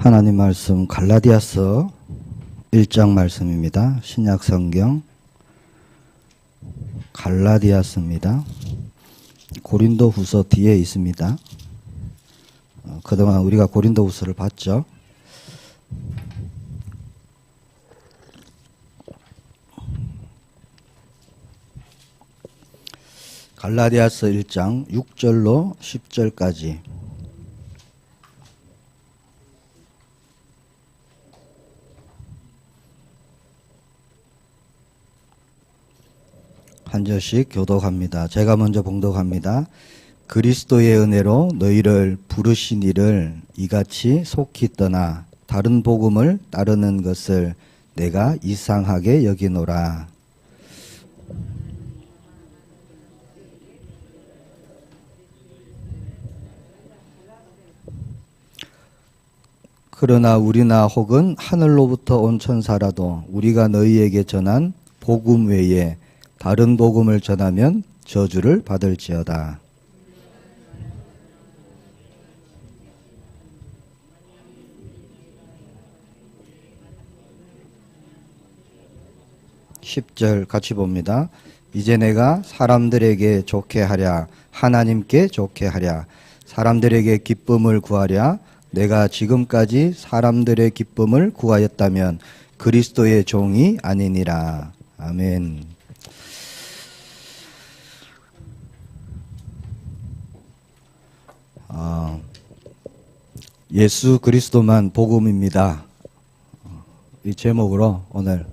하나님 말씀 갈라디아서 1장 말씀입니다. 신약 성경 갈라디아서입니다. 고린도 후서 뒤에 있습니다. 그동안 우리가 고린도 후서를 봤죠. 갈라디아서 1장 6절로 10절까지 한 절씩 교독합니다. 제가 먼저 봉독합니다. 그리스도의 은혜로 너희를 부르신 이를 이같이 속히 떠나 다른 복음을 따르는 것을 내가 이상하게 여기노라. 그러나 우리나 혹은 하늘로부터 온 천사라도 우리가 너희에게 전한 복음 외에 다른 복음을 전하면 저주를 받을지어다. (10절) 같이 봅니다. 이제 내가 사람들에게 좋게 하랴 하나님께 좋게 하랴 사람들에게 기쁨을 구하랴 내가 지금까지 사람들의 기쁨을 구하였다면 그리스도의 종이 아니니라. 아멘. 예수 그리스도만 복음입니다. 이 제목으로 오늘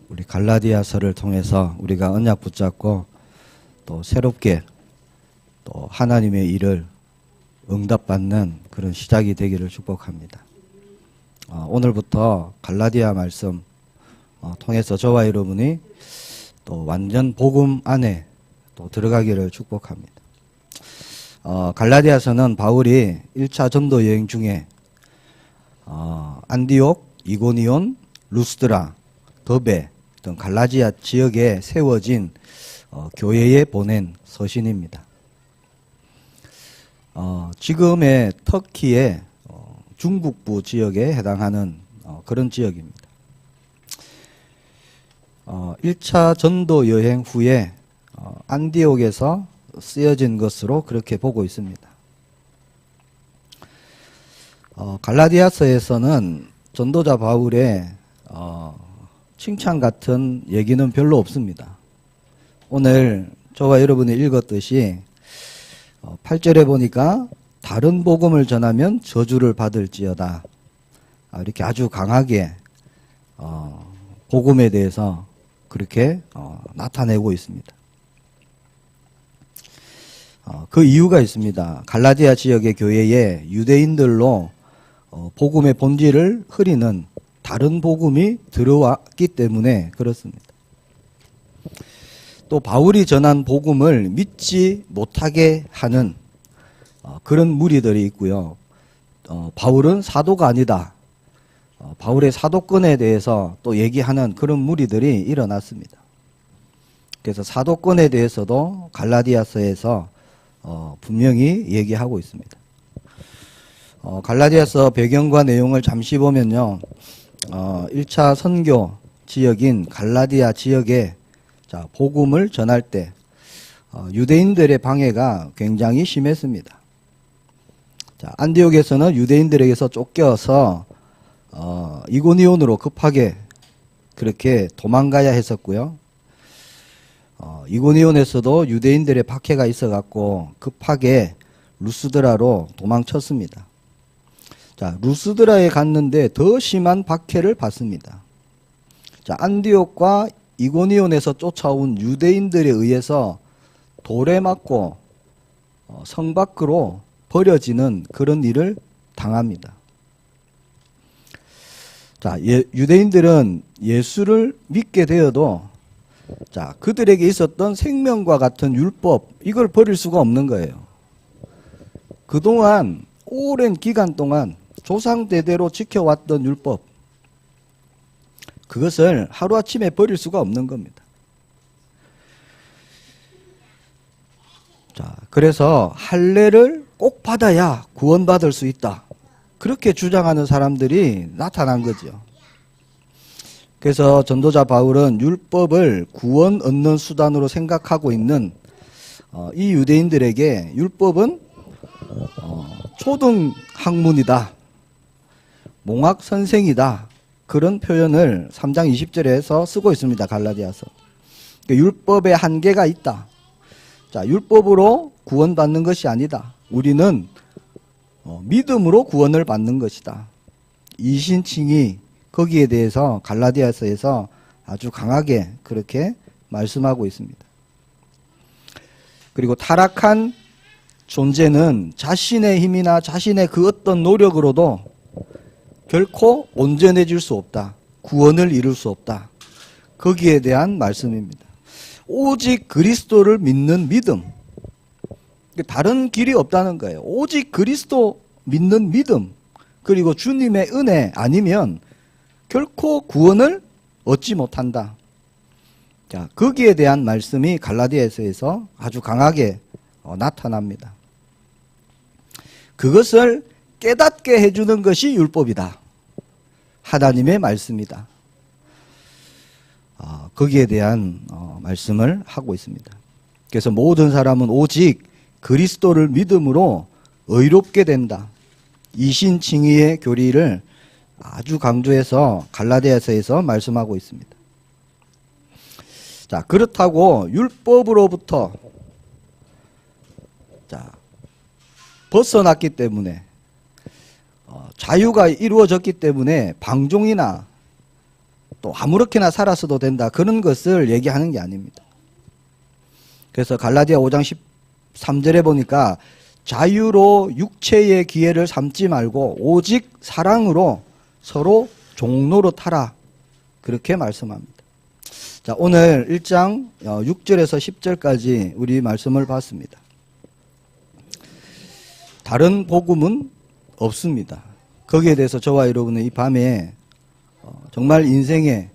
우리 갈라디아서를 통해서 우리가 언약 붙잡고 또 새롭게 또 하나님의 일을 응답받는 그런 시작이 되기를 축복합니다. 오늘부터 갈라디아 말씀 통해서 저와 여러분이 또 완전 복음 안에 또 들어가기를 축복합니다. 갈라디아서는 바울이 1차 전도 여행 중에 안디옥, 이고니온, 루스드라, 더베 등 갈라디아 지역에 세워진 교회에 보낸 서신입니다. 지금의 터키의 중북부 지역에 해당하는 그런 지역입니다. 1차 전도 여행 후에 안디옥에서 쓰여진 것으로 그렇게 보고 있습니다. 갈라디아서에서는 전도자 바울의 칭찬 같은 얘기는 별로 없습니다. 오늘 저와 여러분이 읽었듯이 8절에 보니까 다른 복음을 전하면 저주를 받을지어다. 이렇게 아주 강하게 복음에 대해서 그렇게 나타내고 있습니다. 그 이유가 있습니다. 갈라디아 지역의 교회에 유대인들로 복음의 본질을 흐리는 다른 복음이 들어왔기 때문에 그렇습니다. 또 바울이 전한 복음을 믿지 못하게 하는 그런 무리들이 있고요. 바울은 사도가 아니다. 바울의 사도권에 대해서 또 얘기하는 그런 무리들이 일어났습니다. 그래서 사도권에 대해서도 갈라디아서에서 분명히 얘기하고 있습니다. 갈라디아서 배경과 내용을 잠시 보면요. 1차 선교 지역인 갈라디아 지역에 복음을 전할 때 유대인들의 방해가 굉장히 심했습니다. 안디옥에서는 유대인들에게서 쫓겨서 이고니온으로 급하게 그렇게 도망가야 했었고요. 이고니온에서도 유대인들의 박해가 있어갖고 급하게 루스드라로 도망쳤습니다. 루스드라에 갔는데 더 심한 박해를 받습니다. 안디옥과 이고니온에서 쫓아온 유대인들에 의해서 돌에 맞고 성 밖으로 버려지는 그런 일을 당합니다. 유대인들은 예수를 믿게 되어도 그들에게 있었던 생명과 같은 율법, 이걸 버릴 수가 없는 거예요. 그동안 오랜 기간 동안 조상대대로 지켜왔던 율법, 그것을 하루아침에 버릴 수가 없는 겁니다. 그래서 할례를 꼭 받아야 구원받을 수 있다. 그렇게 주장하는 사람들이 나타난 거죠. 그래서 전도자 바울은 율법을 구원 얻는 수단으로 생각하고 있는 이 유대인들에게 율법은 초등 학문이다, 몽학 선생이다, 그런 표현을 3장 20절에서 쓰고 있습니다. 갈라디아서. 율법에 한계가 있다. 자, 율법으로 구원받는 것이 아니다. 우리는 믿음으로 구원을 받는 것이다. 이신칭의, 거기에 대해서 갈라디아서에서 아주 강하게 그렇게 말씀하고 있습니다. 그리고 타락한 존재는 자신의 힘이나 자신의 그 어떤 노력으로도 결코 온전해질 수 없다. 구원을 이룰 수 없다. 거기에 대한 말씀입니다. 오직 그리스도를 믿는 믿음. 다른 길이 없다는 거예요. 오직 그리스도 믿는 믿음, 그리고 주님의 은혜 아니면 결코 구원을 얻지 못한다. 자, 거기에 대한 말씀이 갈라디아서에서 아주 강하게 나타납니다. 그것을 깨닫게 해주는 것이 율법이다. 하나님의 말씀이다. 거기에 대한 말씀을 하고 있습니다. 그래서 모든 사람은 오직 그리스도를 믿음으로 의롭게 된다. 이신칭의의 교리를 아주 강조해서 갈라디아서에서 말씀하고 있습니다. 자, 그렇다고 율법으로부터 벗어났기 때문에 자유가 이루어졌기 때문에 방종이나 또 아무렇게나 살았어도 된다, 그런 것을 얘기하는 게 아닙니다. 그래서 갈라디아 5장 13절에 보니까 자유로 육체의 기회를 삼지 말고 오직 사랑으로 서로 종로로 타라, 그렇게 말씀합니다. 자, 오늘 1장 6절에서 10절까지 우리 말씀을 봤습니다. 다른 복음은 없습니다. 거기에 대해서 저와 여러분은 이 밤에 정말 인생에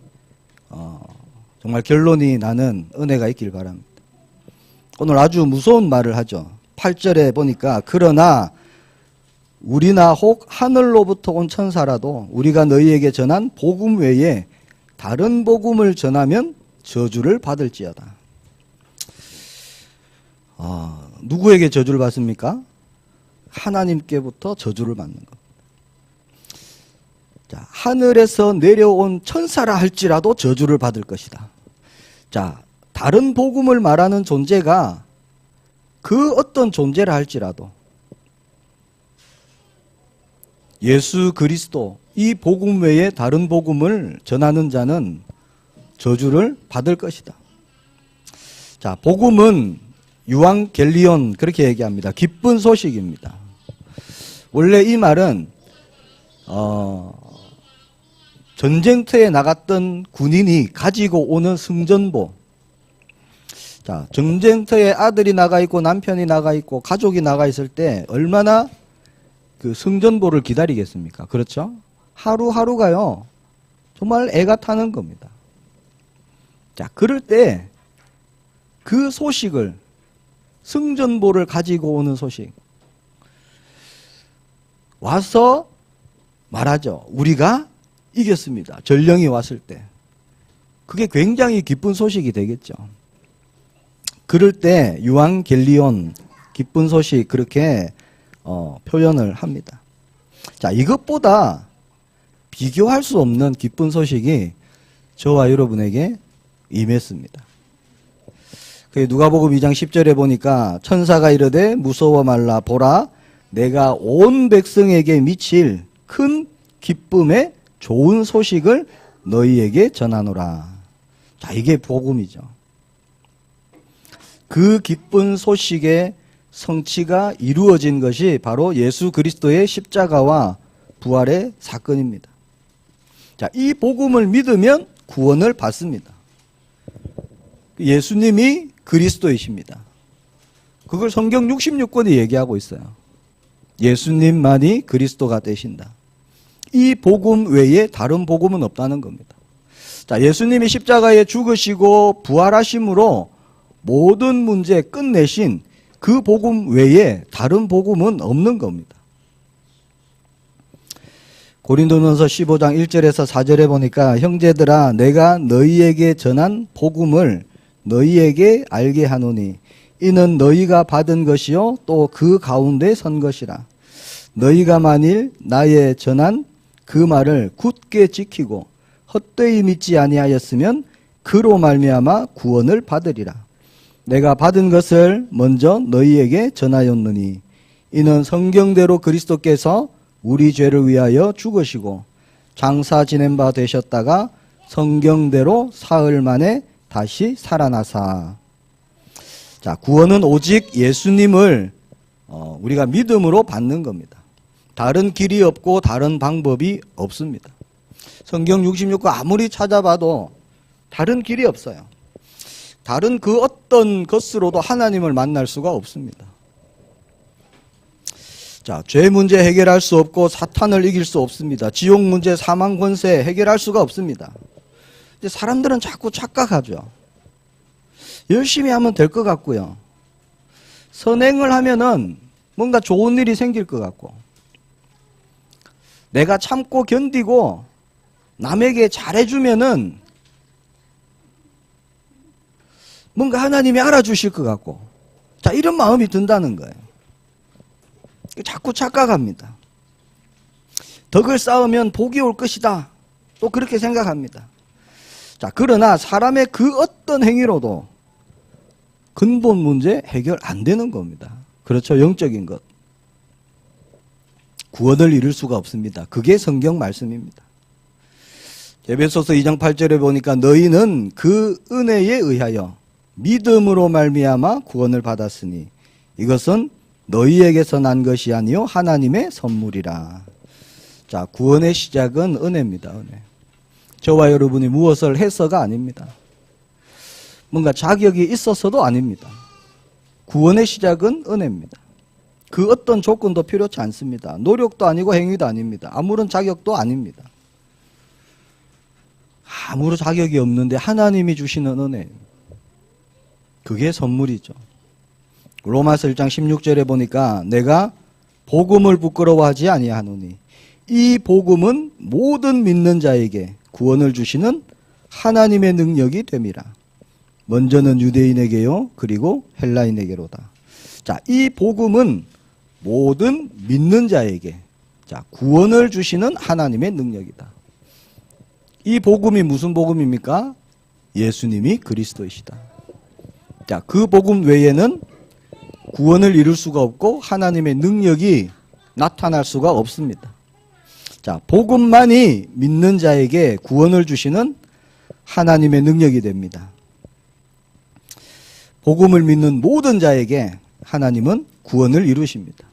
정말 결론이 나는 은혜가 있길 바랍니다. 오늘 아주 무서운 말을 하죠. 8절에 보니까 그러나 우리나 혹 하늘로부터 온 천사라도 우리가 너희에게 전한 복음 외에 다른 복음을 전하면 저주를 받을지어다. 누구에게 저주를 받습니까? 하나님께부터 저주를 받는 것. 자, 하늘에서 내려온 천사라 할지라도 저주를 받을 것이다. 자, 다른 복음을 말하는 존재가 그 어떤 존재라 할지라도 예수 그리스도 이 복음 외에 다른 복음을 전하는 자는 저주를 받을 것이다. 자, 복음은 유앙겔리온, 그렇게 얘기합니다. 기쁜 소식입니다. 원래 이 말은 전쟁터에 나갔던 군인이 가지고 오는 승전보. 자, 전쟁터에 아들이 나가 있고 남편이 나가 있고 가족이 나가 있을 때 얼마나 그 승전보를 기다리겠습니까? 그렇죠? 하루하루가요, 정말 애가 타는 겁니다. 자, 그럴 때 그 소식을, 승전보를 가지고 오는 소식, 와서 말하죠. 우리가 이겼습니다. 전령이 왔을 때. 그게 굉장히 기쁜 소식이 되겠죠. 그럴 때 유앙겔리온, 기쁜 소식, 그렇게 표현을 합니다. 자, 이것보다 비교할 수 없는 기쁜 소식이 저와 여러분에게 임했습니다. 누가복음 2장 10절에 보니까 천사가 이르되 무서워 말라, 보라 내가 온 백성에게 미칠 큰 기쁨의 좋은 소식을 너희에게 전하노라. 자, 이게 복음이죠. 그 기쁜 소식의 성취가 이루어진 것이 바로 예수 그리스도의 십자가와 부활의 사건입니다. 자, 이 복음을 믿으면 구원을 받습니다. 예수님이 그리스도이십니다. 그걸 성경 66권이 얘기하고 있어요. 예수님만이 그리스도가 되신다. 이 복음 외에 다른 복음은 없다는 겁니다. 자, 예수님이 십자가에 죽으시고 부활하심으로 모든 문제 끝내신 그 복음 외에 다른 복음은 없는 겁니다. 고린도전서 15장 1절에서 4절에 보니까 형제들아 내가 너희에게 전한 복음을 너희에게 알게 하노니 이는 너희가 받은 것이요 또 그 가운데 선 것이라. 너희가 만일 나의 전한 그 말을 굳게 지키고 헛되이 믿지 아니하였으면 그로 말미암아 구원을 받으리라. 내가 받은 것을 먼저 너희에게 전하였느니 이는 성경대로 그리스도께서 우리 죄를 위하여 죽으시고 장사 지낸 바 되셨다가 성경대로 사흘 만에 다시 살아나사. 자, 구원은 오직 예수님을 우리가 믿음으로 받는 겁니다. 다른 길이 없고 다른 방법이 없습니다. 성경 66권 아무리 찾아봐도 다른 길이 없어요. 다른 그 어떤 것으로도 하나님을 만날 수가 없습니다. 자, 죄 문제 해결할 수 없고 사탄을 이길 수 없습니다. 지옥 문제, 사망 권세 해결할 수가 없습니다. 이제 사람들은 자꾸 착각하죠. 열심히 하면 될 것 같고요. 선행을 하면은 뭔가 좋은 일이 생길 것 같고, 내가 참고 견디고 남에게 잘해주면은 뭔가 하나님이 알아주실 것 같고, 자, 이런 마음이 든다는 거예요. 자꾸 착각합니다. 덕을 쌓으면 복이 올 것이다. 또 그렇게 생각합니다. 자, 그러나 사람의 그 어떤 행위로도 근본 문제 해결 안 되는 겁니다. 그렇죠. 영적인 것. 구원을 이룰 수가 없습니다. 그게 성경 말씀입니다. 에베소서 2장 8절에 보니까 너희는 그 은혜에 의하여 믿음으로 말미암아 구원을 받았으니 이것은 너희에게서 난 것이 아니요 하나님의 선물이라. 자, 구원의 시작은 은혜입니다. 은혜. 저와 여러분이 무엇을 해서가 아닙니다. 뭔가 자격이 있어서도 아닙니다. 구원의 시작은 은혜입니다. 그 어떤 조건도 필요치 않습니다. 노력도 아니고 행위도 아닙니다. 아무런 자격도 아닙니다. 아무런 자격이 없는데 하나님이 주시는 은혜예요. 그게 선물이죠. 로마서 1장 16절에 보니까 내가 복음을 부끄러워하지 아니하노니 이 복음은 모든 믿는 자에게 구원을 주시는 하나님의 능력이 됨이라. 먼저는 유대인에게요 그리고 헬라인에게로다. 자, 이 복음은 모든 믿는 자에게 자, 구원을 주시는 하나님의 능력이다. 이 복음이 무슨 복음입니까? 예수님이 그리스도이시다. 자, 그 복음 외에는 구원을 이룰 수가 없고 하나님의 능력이 나타날 수가 없습니다. 자, 복음만이 믿는 자에게 구원을 주시는 하나님의 능력이 됩니다. 복음을 믿는 모든 자에게 하나님은 구원을 이루십니다.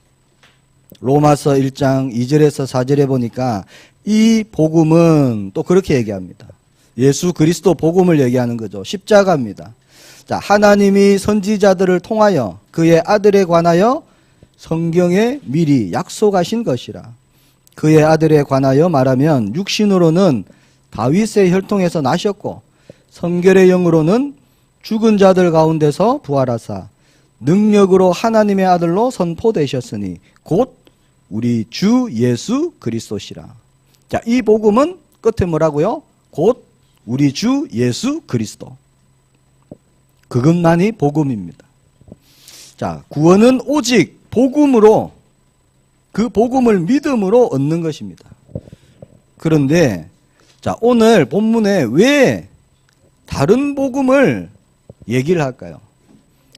로마서 1장 2절에서 4절에 보니까 이 복음은 또 그렇게 얘기합니다. 예수 그리스도 복음을 얘기하는 거죠. 십자가입니다. 자, 하나님이 선지자들을 통하여 그의 아들에 관하여 성경에 미리 약속하신 것이라. 그의 아들에 관하여 말하면 육신으로는 다윗의 혈통에서 나셨고 성결의 영으로는 죽은 자들 가운데서 부활하사 능력으로 하나님의 아들로 선포되셨으니 곧 우리 주 예수 그리스도시라. 자, 이 복음은 끝에 뭐라고요? 곧 우리 주 예수 그리스도. 그것만이 복음입니다. 자, 구원은 오직 복음으로, 그 복음을 믿음으로 얻는 것입니다. 그런데 자, 오늘 본문에 왜 다른 복음을 얘기를 할까요?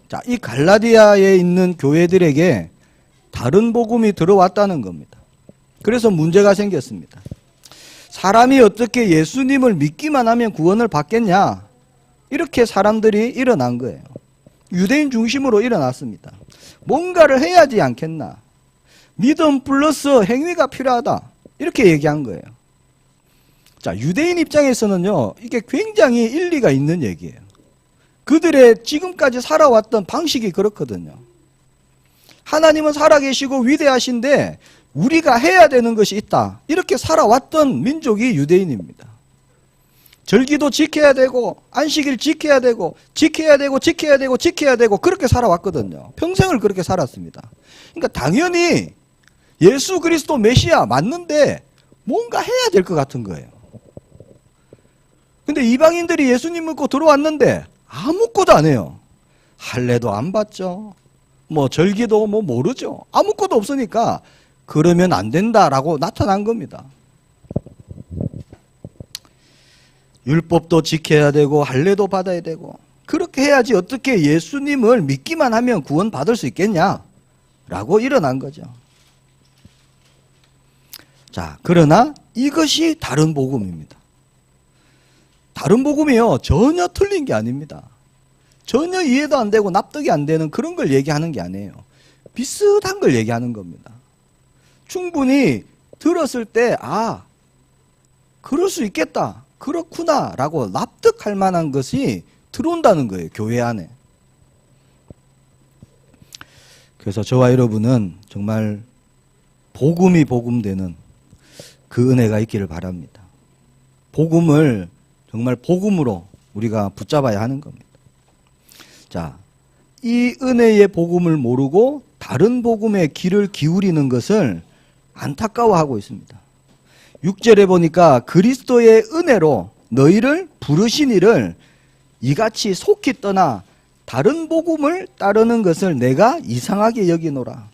자, 이 갈라디아에 있는 교회들에게 다른 복음이 들어왔다는 겁니다. 그래서 문제가 생겼습니다. 사람이 어떻게 예수님을 믿기만 하면 구원을 받겠냐? 이렇게 사람들이 일어난 거예요. 유대인 중심으로 일어났습니다. 뭔가를 해야지 않겠나? 믿음 플러스 행위가 필요하다. 이렇게 얘기한 거예요. 자, 유대인 입장에서는요, 이게 굉장히 일리가 있는 얘기예요. 그들의 지금까지 살아왔던 방식이 그렇거든요. 하나님은 살아계시고 위대하신데 우리가 해야 되는 것이 있다. 이렇게 살아왔던 민족이 유대인입니다. 절기도 지켜야 되고 안식일 지켜야 되고 지켜야 되고 지켜야 되고 지켜야 되고 그렇게 살아왔거든요. 평생을 그렇게 살았습니다. 그러니까 당연히 예수 그리스도 메시아 맞는데 뭔가 해야 될 것 같은 거예요. 근데 이방인들이 예수님 믿고 들어왔는데 아무것도 안 해요. 할례도 안 받죠. 뭐 절기도 뭐 모르죠. 아무것도 없으니까 그러면 안 된다라고 나타난 겁니다. 율법도 지켜야 되고 할례도 받아야 되고 그렇게 해야지 어떻게 예수님을 믿기만 하면 구원 받을 수 있겠냐라고 일어난 거죠. 자, 그러나 이것이 다른 복음입니다. 다른 복음이요, 전혀 틀린 게 아닙니다. 전혀 이해도 안 되고 납득이 안 되는 그런 걸 얘기하는 게 아니에요. 비슷한 걸 얘기하는 겁니다. 충분히 들었을 때 그럴 수 있겠다, 그렇구나 라고 납득할 만한 것이 들어온다는 거예요, 교회 안에. 그래서 저와 여러분은 정말 복음이 복음되는 그 은혜가 있기를 바랍니다. 복음을 정말 복음으로 우리가 붙잡아야 하는 겁니다. 자, 이 은혜의 복음을 모르고 다른 복음에 귀를 기울이는 것을 안타까워하고 있습니다. 6절에 보니까 그리스도의 은혜로 너희를 부르시니를 이같이 속히 떠나 다른 복음을 따르는 것을 내가 이상하게 여기노라.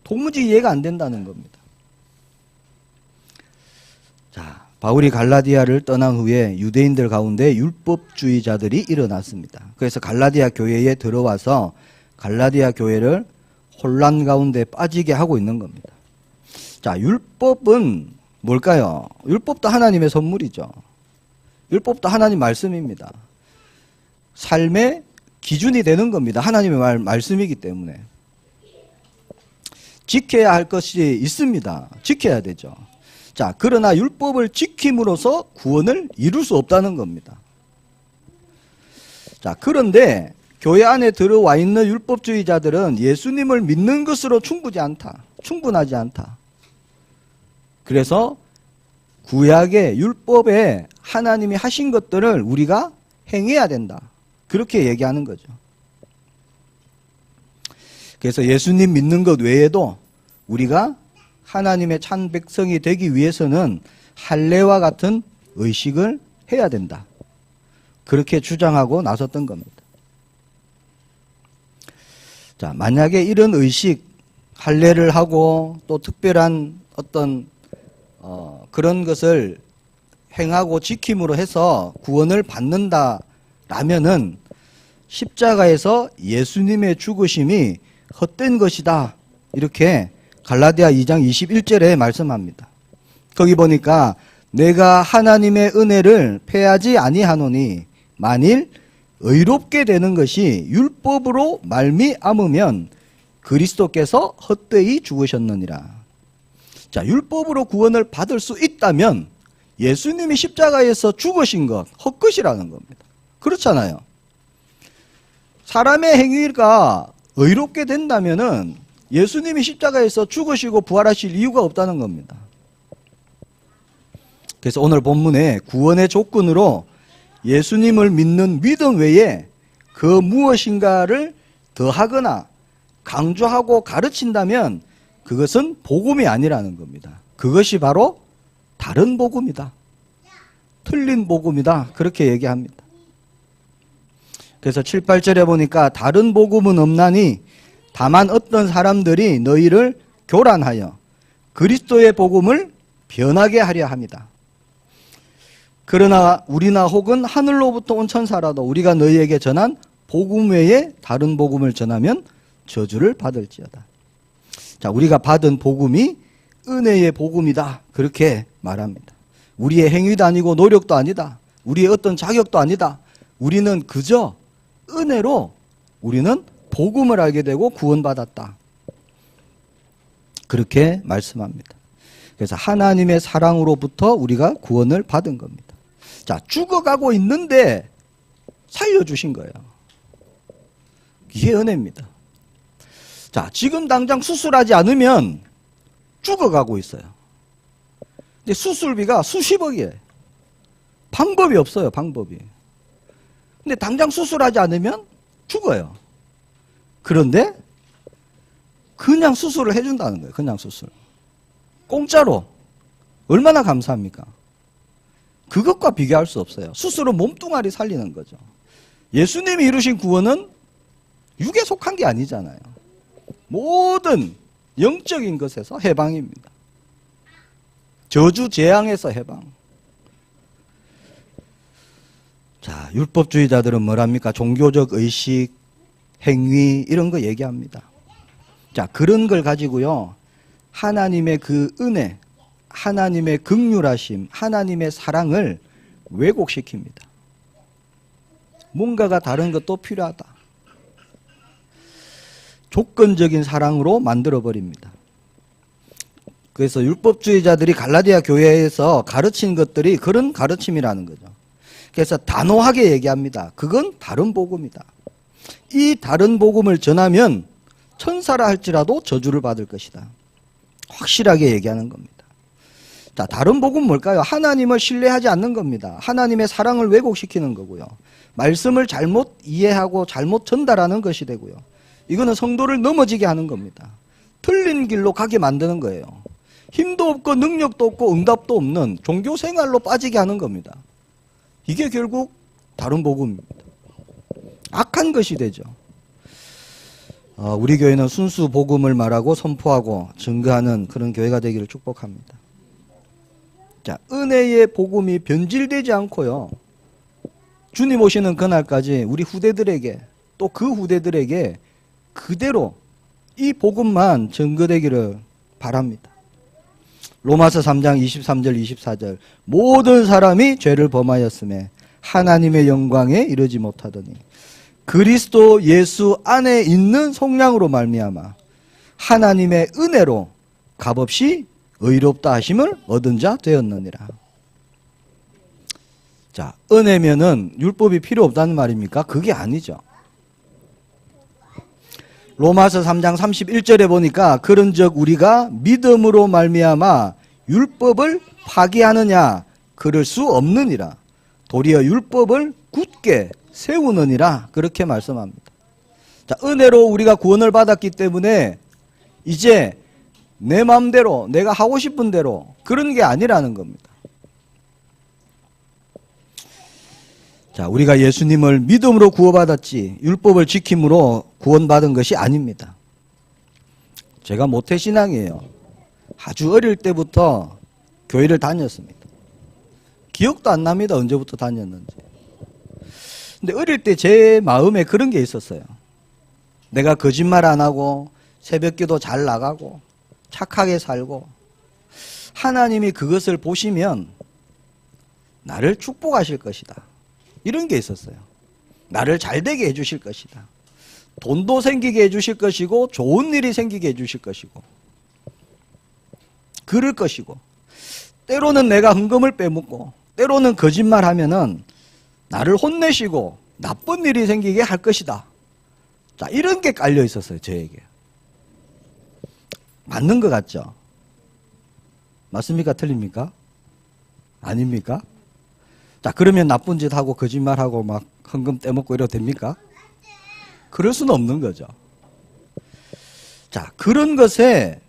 도무지 이해가 안 된다는 겁니다. 자, 바울이 갈라디아를 떠난 후에 유대인들 가운데 율법주의자들이 일어났습니다. 그래서 갈라디아 교회에 들어와서 갈라디아 교회를 혼란 가운데 빠지게 하고 있는 겁니다. 자, 율법은 뭘까요? 율법도 하나님의 선물이죠. 율법도 하나님 말씀입니다. 삶의 기준이 되는 겁니다. 하나님의 말씀이기 때문에. 지켜야 할 것이 있습니다. 지켜야 되죠. 자, 그러나 율법을 지킴으로써 구원을 이룰 수 없다는 겁니다. 자, 그런데 교회 안에 들어와 있는 율법주의자들은 예수님을 믿는 것으로 충분하지 않다. 그래서 구약의 율법에 하나님이 하신 것들을 우리가 행해야 된다. 그렇게 얘기하는 거죠. 그래서 예수님 믿는 것 외에도 우리가 하나님의 참 백성이 되기 위해서는 할례와 같은 의식을 해야 된다. 그렇게 주장하고 나섰던 겁니다. 자, 만약에 이런 의식, 할례를 하고 또 특별한 어떤 그런 것을 행하고 지킴으로 해서 구원을 받는다라면은 십자가에서 예수님의 죽으심이 헛된 것이다. 이렇게 갈라디아 2장 21절에 말씀합니다. 거기 보니까 내가 하나님의 은혜를 패하지 아니하노니 만일 의롭게 되는 것이 율법으로 말미암으면 그리스도께서 헛되이 죽으셨느니라. 자, 율법으로 구원을 받을 수 있다면 예수님이 십자가에서 죽으신 것 헛것이라는 겁니다. 그렇잖아요. 사람의 행위가 의롭게 된다면은 예수님이 십자가에서 죽으시고 부활하실 이유가 없다는 겁니다. 그래서 오늘 본문에 구원의 조건으로 예수님을 믿는 믿음 외에 그 무엇인가를 더하거나 강조하고 가르친다면 그것은 복음이 아니라는 겁니다. 그것이 바로 다른 복음이다. 틀린 복음이다. 그렇게 얘기합니다. 그래서 7, 8절에 보니까 다른 복음은 없나니 다만 어떤 사람들이 너희를 교란하여 그리스도의 복음을 변하게 하려 합니다. 그러나 우리나 혹은 하늘로부터 온 천사라도 우리가 너희에게 전한 복음 외에 다른 복음을 전하면 저주를 받을지어다. 자, 우리가 받은 복음이 은혜의 복음이다. 그렇게 말합니다. 우리의 행위도 아니고 노력도 아니다. 우리의 어떤 자격도 아니다. 우리는 그저 은혜로 우리는 복음을 알게 되고 구원받았다. 그렇게 말씀합니다. 그래서 하나님의 사랑으로부터 우리가 구원을 받은 겁니다. 자, 죽어가고 있는데 살려주신 거예요. 이게 은혜입니다. 자, 지금 당장 수술하지 않으면 죽어가고 있어요. 근데 수술비가 수십억이에요. 방법이 없어요, 방법이. 근데 당장 수술하지 않으면 죽어요. 그런데 그냥 수술을 해준다는 거예요. 그냥 수술. 공짜로. 얼마나 감사합니까? 그것과 비교할 수 없어요. 스스로 몸뚱아리 살리는 거죠. 예수님이 이루신 구원은 육에 속한 게 아니잖아요. 모든 영적인 것에서 해방입니다. 저주 재앙에서 해방. 자, 율법주의자들은 뭐랍니까? 종교적 의식, 행위 이런 거 얘기합니다. 자, 그런 걸 가지고요, 하나님의 그 은혜, 하나님의 긍휼하심, 하나님의 사랑을 왜곡시킵니다. 뭔가가 다른 것도 필요하다. 조건적인 사랑으로 만들어버립니다. 그래서 율법주의자들이 갈라디아 교회에서 가르친 것들이 그런 가르침이라는 거죠. 그래서 단호하게 얘기합니다. 그건 다른 복음이다. 이 다른 복음을 전하면 천사라 할지라도 저주를 받을 것이다. 확실하게 얘기하는 겁니다. 자, 다른 복음은 뭘까요? 하나님을 신뢰하지 않는 겁니다. 하나님의 사랑을 왜곡시키는 거고요. 말씀을 잘못 이해하고 잘못 전달하는 것이 되고요. 이거는 성도를 넘어지게 하는 겁니다. 틀린 길로 가게 만드는 거예요. 힘도 없고 능력도 없고 응답도 없는 종교 생활로 빠지게 하는 겁니다. 이게 결국 다른 복음입니다. 악한 것이 되죠. 우리 교회는 순수 복음을 말하고 선포하고 증거하는 그런 교회가 되기를 축복합니다. 자, 은혜의 복음이 변질되지 않고요, 주님 오시는 그날까지 우리 후대들에게 또 그 후대들에게 그대로 이 복음만 증거되기를 바랍니다. 로마서 3장 23절 24절 모든 사람이 죄를 범하였음에 하나님의 영광에 이르지 못하더니 그리스도 예수 안에 있는 속량으로 말미암아 하나님의 은혜로 값없이 의롭다 하심을 얻은 자 되었느니라. 자, 은혜면은 율법이 필요 없다는 말입니까? 그게 아니죠. 로마서 3장 31절에 보니까 그런즉 우리가 믿음으로 말미암아 율법을 파기하느냐 그럴 수 없느니라. 도리어 율법을 굳게 세우느니라. 그렇게 말씀합니다. 자, 은혜로 우리가 구원을 받았기 때문에 이제 내 마음대로 내가 하고 싶은 대로 그런 게 아니라는 겁니다. 자, 우리가 예수님을 믿음으로 구원받았지 율법을 지킴으로 구원받은 것이 아닙니다. 제가 모태신앙이에요. 아주 어릴 때부터 교회를 다녔습니다. 기억도 안 납니다. 언제부터 다녔는지. 근데 어릴 때 제 마음에 그런 게 있었어요. 내가 거짓말 안 하고 새벽기도 잘 나가고 착하게 살고 하나님이 그것을 보시면 나를 축복하실 것이다. 이런 게 있었어요. 나를 잘되게 해주실 것이다. 돈도 생기게 해주실 것이고 좋은 일이 생기게 해주실 것이고 그럴 것이고 때로는 내가 헌금을 빼먹고 때로는 거짓말하면은 나를 혼내시고 나쁜 일이 생기게 할 것이다. 자, 이런 게 깔려 있었어요. 저에게. 맞는 것 같죠? 맞습니까? 틀립니까? 아닙니까? 자, 그러면 나쁜 짓 하고 거짓말하고 막 헌금 떼먹고 이래도 됩니까? 그럴 수는 없는 거죠. 자, 그런 것에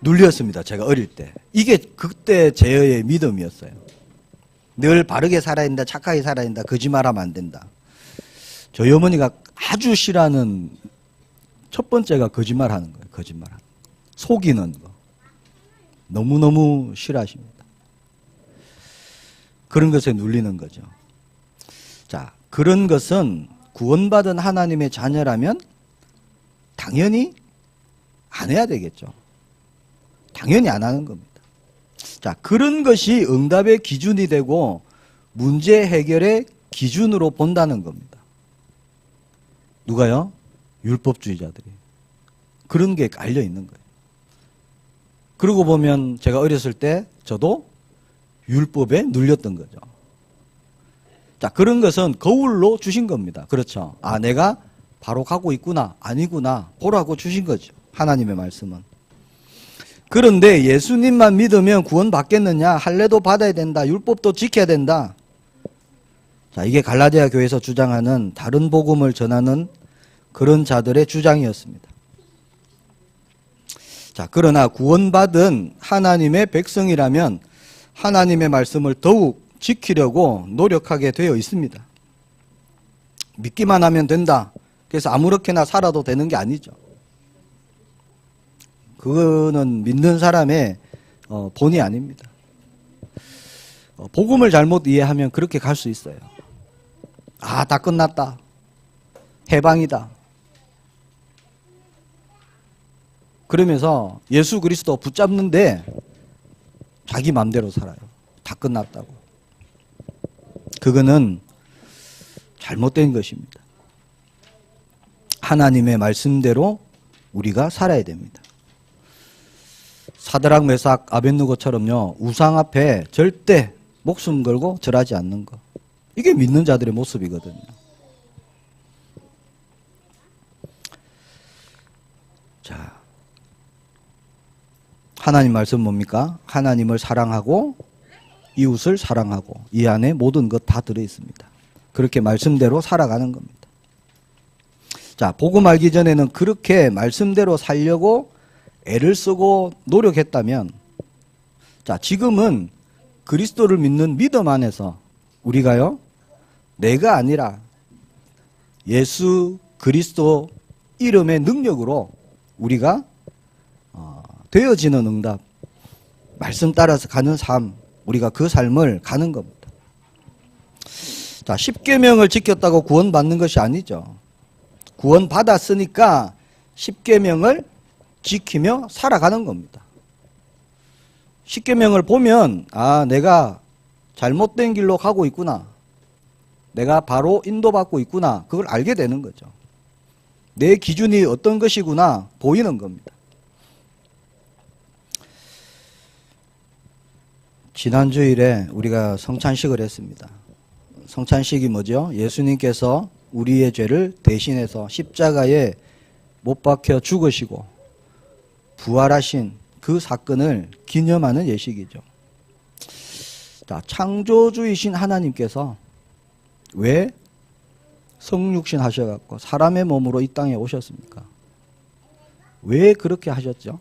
눌렸습니다. 제가 어릴 때. 이게 그때 제의 믿음이었어요. 늘 바르게 살아야 된다, 착하게 살아야 된다, 거짓말하면 안 된다. 저희 어머니가 아주 싫어하는 첫 번째가 거짓말하는 거예요. 거짓말하는 거. 속이는 거. 너무너무 싫어하십니다. 그런 것에 눌리는 거죠. 자, 그런 것은 구원받은 하나님의 자녀라면 당연히 안 해야 되겠죠. 당연히 안 하는 겁니다. 자, 그런 것이 응답의 기준이 되고 문제 해결의 기준으로 본다는 겁니다. 누가요? 율법주의자들이. 그런 게 깔려 있는 거예요. 그러고 보면 제가 어렸을 때 저도 율법에 눌렸던 거죠. 자, 그런 것은 거울로 주신 겁니다. 그렇죠. 아, 내가 바로 가고 있구나, 아니구나 보라고 주신 거죠. 하나님의 말씀은. 그런데 예수님만 믿으면 구원 받겠느냐? 할례도 받아야 된다. 율법도 지켜야 된다. 자, 이게 갈라디아 교회에서 주장하는 다른 복음을 전하는 그런 자들의 주장이었습니다. 자, 그러나 구원받은 하나님의 백성이라면 하나님의 말씀을 더욱 지키려고 노력하게 되어 있습니다. 믿기만 하면 된다. 그래서 아무렇게나 살아도 되는 게 아니죠. 그거는 믿는 사람의 본이 아닙니다. 복음을 잘못 이해하면 그렇게 갈 수 있어요. 아, 다 끝났다. 해방이다. 그러면서 예수 그리스도 붙잡는데 자기 마음대로 살아요. 다 끝났다고. 그거는 잘못된 것입니다. 하나님의 말씀대로 우리가 살아야 됩니다. 사드락 메삭 아벳느고처럼요, 우상 앞에 절대 목숨 걸고 절하지 않는 것, 이게 믿는 자들의 모습이거든요. 자, 하나님 말씀 뭡니까? 하나님을 사랑하고 이웃을 사랑하고, 이 안에 모든 것 다 들어있습니다. 그렇게 말씀대로 살아가는 겁니다. 자, 복음 알기 전에는 그렇게 말씀대로 살려고 애를 쓰고 노력했다면, 자, 지금은 그리스도를 믿는 믿음 안에서 우리가요, 내가 아니라 예수 그리스도 이름의 능력으로 우리가 되어지는 응답, 말씀 따라서 가는 삶, 우리가 그 삶을 가는 겁니다. 자, 십계명을 지켰다고 구원받는 것이 아니죠. 구원받았으니까 십계명을 지키며 살아가는 겁니다. 십계명을 보면, 아, 내가 잘못된 길로 가고 있구나, 내가 바로 인도받고 있구나, 그걸 알게 되는 거죠. 내 기준이 어떤 것이구나 보이는 겁니다. 지난 주일에 우리가 성찬식을 했습니다. 성찬식이 뭐죠? 예수님께서 우리의 죄를 대신해서 십자가에 못 박혀 죽으시고 부활하신 그 사건을 기념하는 예식이죠. 자, 창조주이신 하나님께서 왜 성육신 하셔갖고 사람의 몸으로 이 땅에 오셨습니까? 왜 그렇게 하셨죠?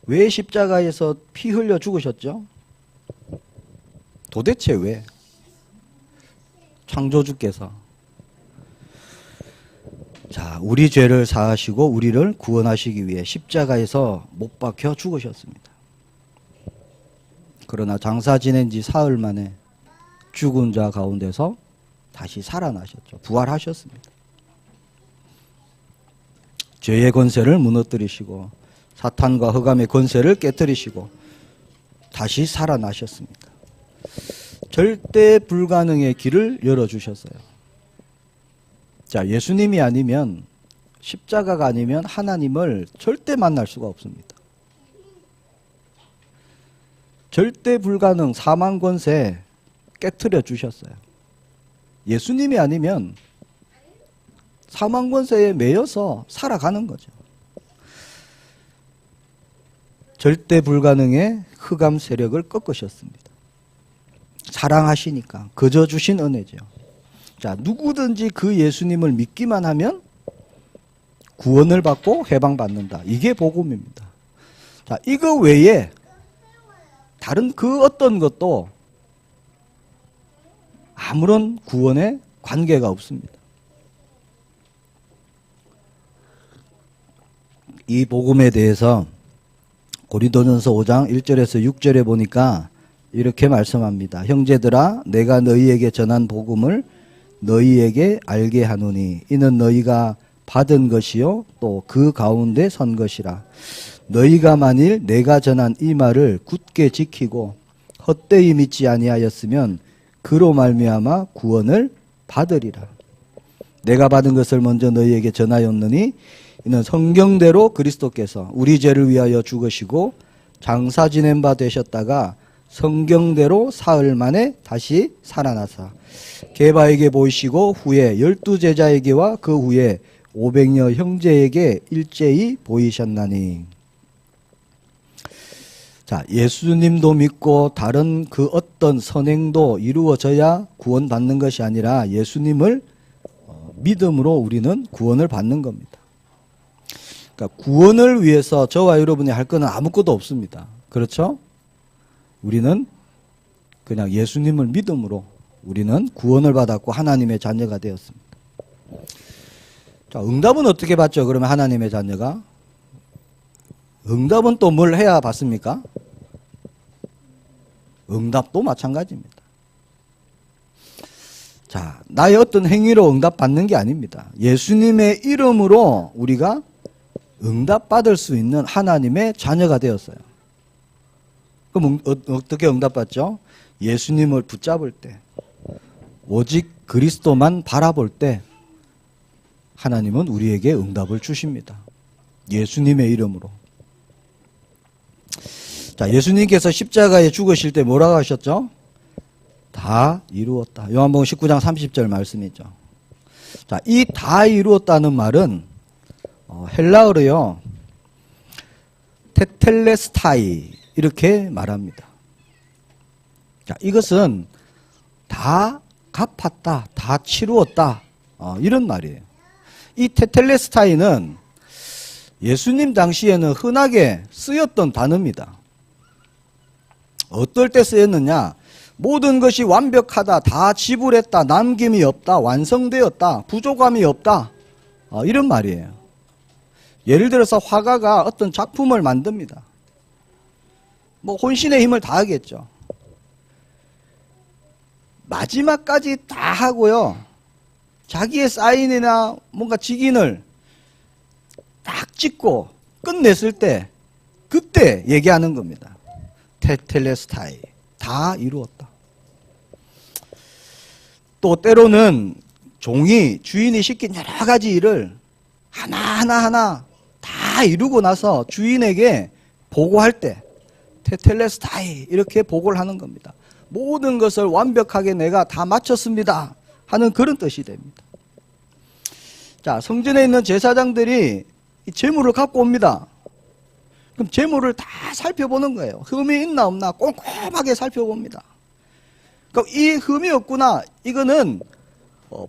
왜 십자가에서 피 흘려 죽으셨죠? 도대체 왜? 창조주께서, 자, 우리 죄를 사하시고 우리를 구원하시기 위해 십자가에서 못 박혀 죽으셨습니다. 그러나 장사 지낸 지 사흘 만에 죽은 자 가운데서 다시 살아나셨죠. 부활하셨습니다. 죄의 권세를 무너뜨리시고 사탄과 흑암의 권세를 깨뜨리시고 다시 살아나셨습니다. 절대 불가능의 길을 열어주셨어요. 자, 예수님이 아니면, 십자가가 아니면 하나님을 절대 만날 수가 없습니다. 절대 불가능 사망 권세 깨트려 주셨어요. 예수님이 아니면 사망 권세에 매여서 살아가는 거죠. 절대 불가능의 흑암 세력을 꺾으셨습니다. 사랑하시니까 거저 주신 은혜죠. 자, 누구든지 그 예수님을 믿기만 하면 구원을 받고 해방받는다. 이게 복음입니다. 자, 이거 외에 다른 그 어떤 것도 아무런 구원에 관계가 없습니다. 이 복음에 대해서 고린도전서 5장 1절에서 6절에 보니까 이렇게 말씀합니다. 형제들아, 내가 너희에게 전한 복음을 너희에게 알게 하노니 이는 너희가 받은 것이요 또 그 가운데 선 것이라. 너희가 만일 내가 전한 이 말을 굳게 지키고 헛되이 믿지 아니하였으면 그로 말미암아 구원을 받으리라. 내가 받은 것을 먼저 너희에게 전하였느니 이는 성경대로 그리스도께서 우리 죄를 위하여 죽으시고 장사 지낸 바 되셨다가 성경대로 사흘 만에 다시 살아나사 게바에게 보이시고 후에 12제자에게와 그 후에 500여 형제에게 일제히 보이셨나니. 자, 예수님도 믿고 다른 그 어떤 선행도 이루어져야 구원받는 것이 아니라 예수님을 믿음으로 우리는 구원을 받는 겁니다. 그러니까 구원을 위해서 저와 여러분이 할 거는 아무것도 없습니다. 그렇죠? 우리는 그냥 예수님을 믿음으로 우리는 구원을 받았고 하나님의 자녀가 되었습니다. 자, 응답은 어떻게 받죠? 그러면 하나님의 자녀가? 응답은 또 뭘 해야 받습니까? 응답도 마찬가지입니다. 자, 나의 어떤 행위로 응답받는 게 아닙니다. 예수님의 이름으로 우리가 응답받을 수 있는 하나님의 자녀가 되었어요. 그럼 어떻게 응답받죠? 예수님을 붙잡을 때, 오직 그리스도만 바라볼 때 하나님은 우리에게 응답을 주십니다. 예수님의 이름으로. 자, 예수님께서 십자가에 죽으실 때 뭐라고 하셨죠? 다 이루었다. 요한복음 19장 30절 말씀이죠. 자, 이 다 이루었다는 말은 헬라어로요, 테텔레스타이 이렇게 말합니다. 자, 이것은 다 갚았다, 다 치루었다, 이런 말이에요. 이 테텔레스타이는 예수님 당시에는 흔하게 쓰였던 단어입니다. 어떨 때 쓰였느냐? 모든 것이 완벽하다, 다 지불했다, 남김이 없다, 완성되었다, 부족함이 없다, 이런 말이에요. 예를 들어서 화가가 어떤 작품을 만듭니다. 뭐 혼신의 힘을 다하겠죠. 마지막까지 다 하고요, 자기의 사인이나 뭔가 직인을 딱 찍고 끝냈을 때, 그때 얘기하는 겁니다. 테텔레스타이, 다 이루었다. 또 때로는 종이 주인이 시킨 여러 가지 일을 하나하나 다 이루고 나서 주인에게 보고할 때 테텔레스타이 이렇게 보고를 하는 겁니다. 모든 것을 완벽하게 내가 다 마쳤습니다 하는 그런 뜻이 됩니다. 자, 성전에 있는 제사장들이 이 제물을 갖고 옵니다. 그럼 제물을 다 살펴보는 거예요. 흠이 있나 없나 꼼꼼하게 살펴봅니다. 그럼 이 흠이 없구나, 이거는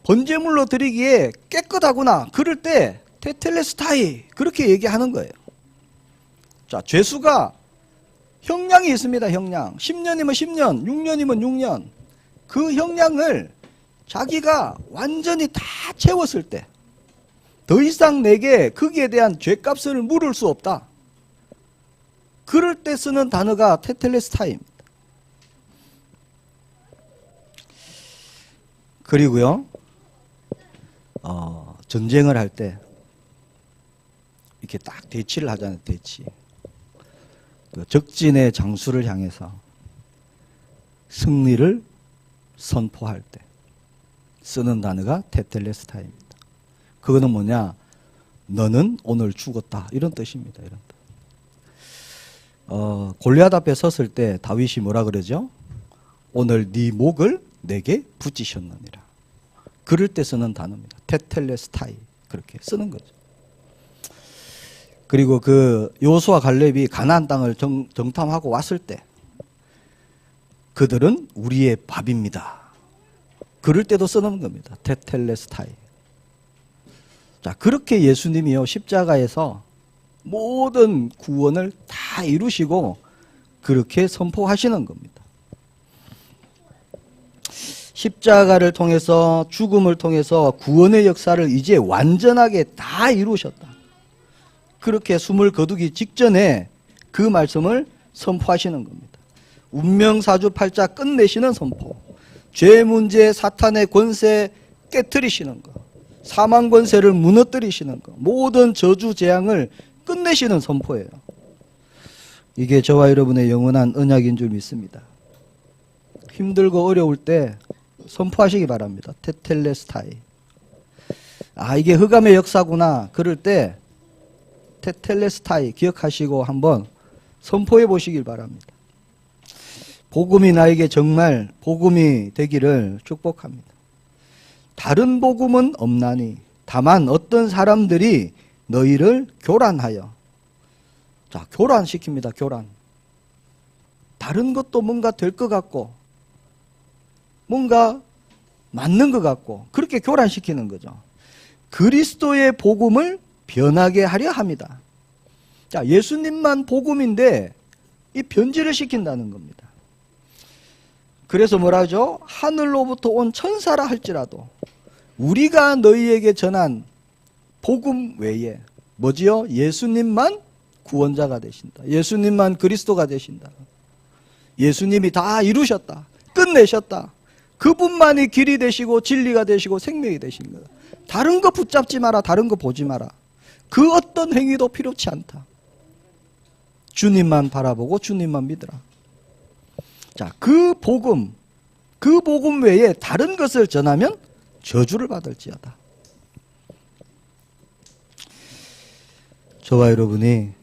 번제물로 드리기에 깨끗하구나, 그럴 때 테텔레스타이 그렇게 얘기하는 거예요. 자, 죄수가 형량이 있습니다. 형량 10년이면 10년, 6년이면 6년. 그 형량을 자기가 완전히 다 채웠을 때 더 이상 내게 거기에 대한 죄값을 물을 수 없다, 그럴 때 쓰는 단어가 테텔레스타이입니다. 그리고요, 전쟁을 할 때 이렇게 딱 대치를 하잖아요. 대치. 그 적진의 장수를 향해서 승리를 선포할 때 쓰는 단어가 테텔레스타입니다. 그거는 뭐냐? 너는 오늘 죽었다, 이런 뜻입니다. 이런 뜻. 골리앗 앞에 섰을 때 다윗이 뭐라 그러죠? 오늘 네 목을 내게 붙이셨느니라. 그럴 때 쓰는 단어입니다. 테텔레스타이, 그렇게 쓰는 거죠. 그리고 그 여호수아 갈렙이 가나안 땅을 정탐하고 왔을 때 그들은 우리의 밥입니다, 그럴 때도 쓰는 겁니다. 테텔레스타이. 자, 그렇게 예수님이요, 십자가에서 모든 구원을 다 이루시고 그렇게 선포하시는 겁니다. 십자가를 통해서, 죽음을 통해서 구원의 역사를 이제 완전하게 다 이루셨다, 그렇게 숨을 거두기 직전에 그 말씀을 선포하시는 겁니다. 운명사주팔자 끝내시는 선포, 죄 문제, 사탄의 권세 깨트리시는 것, 사망 권세를 무너뜨리시는 것, 모든 저주 재앙을 끝내시는 선포예요. 이게 저와 여러분의 영원한 언약인 줄 믿습니다. 힘들고 어려울 때 선포하시기 바랍니다. 테텔레스타이. 아, 이게 흑암의 역사구나, 그럴 때 테텔레스타이 기억하시고 한번 선포해 보시길 바랍니다. 복음이 나에게 정말 복음이 되기를 축복합니다. 다른 복음은 없나니 다만 어떤 사람들이 너희를 교란하여. 자, 교란시킵니다. 교란. 다른 것도 뭔가 될 것 같고 뭔가 맞는 것 같고 그렇게 교란시키는 거죠. 그리스도의 복음을 변하게 하려 합니다. 자, 예수님만 복음인데 이 변질을 시킨다는 겁니다. 그래서 뭐라 하죠? 하늘로부터 온 천사라 할지라도 우리가 너희에게 전한 복음 외에 뭐지요? 예수님만 구원자가 되신다. 예수님만 그리스도가 되신다. 예수님이 다 이루셨다. 끝내셨다. 그분만이 길이 되시고 진리가 되시고 생명이 되신 거다. 다른 거 붙잡지 마라. 다른 거 보지 마라. 그 어떤 행위도 필요치 않다. 주님만 바라보고 주님만 믿으라. 자, 그 복음 외에 다른 것을 전하면 저주를 받을지어다. 저와 여러분이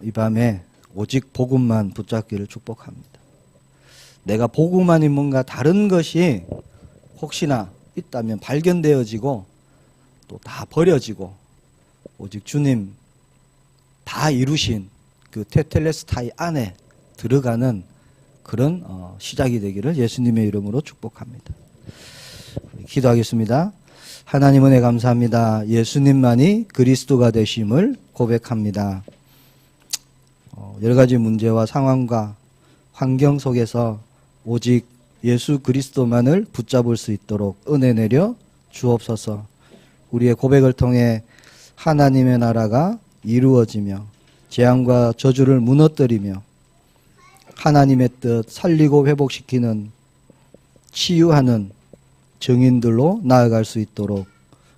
이 밤에 오직 복음만 붙잡기를 축복합니다. 내가 복음 아닌 뭔가 다른 것이 혹시나 있다면 발견되어지고 또 다 버려지고 오직 주님 다 이루신 그 테텔레스타이 안에 들어가는 그런 시작이 되기를 예수님의 이름으로 축복합니다. 기도하겠습니다. 하나님 은혜 감사합니다. 예수님만이 그리스도가 되심을 고백합니다. 여러 가지 문제와 상황과 환경 속에서 오직 예수 그리스도만을 붙잡을 수 있도록 은혜 내려 주옵소서. 우리의 고백을 통해 하나님의 나라가 이루어지며 재앙과 저주를 무너뜨리며 하나님의 뜻 살리고 회복시키는 치유하는 증인들로 나아갈 수 있도록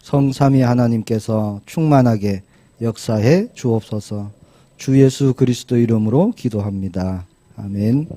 성삼위 하나님께서 충만하게 역사해 주옵소서. 주 예수 그리스도 이름으로 기도합니다. 아멘.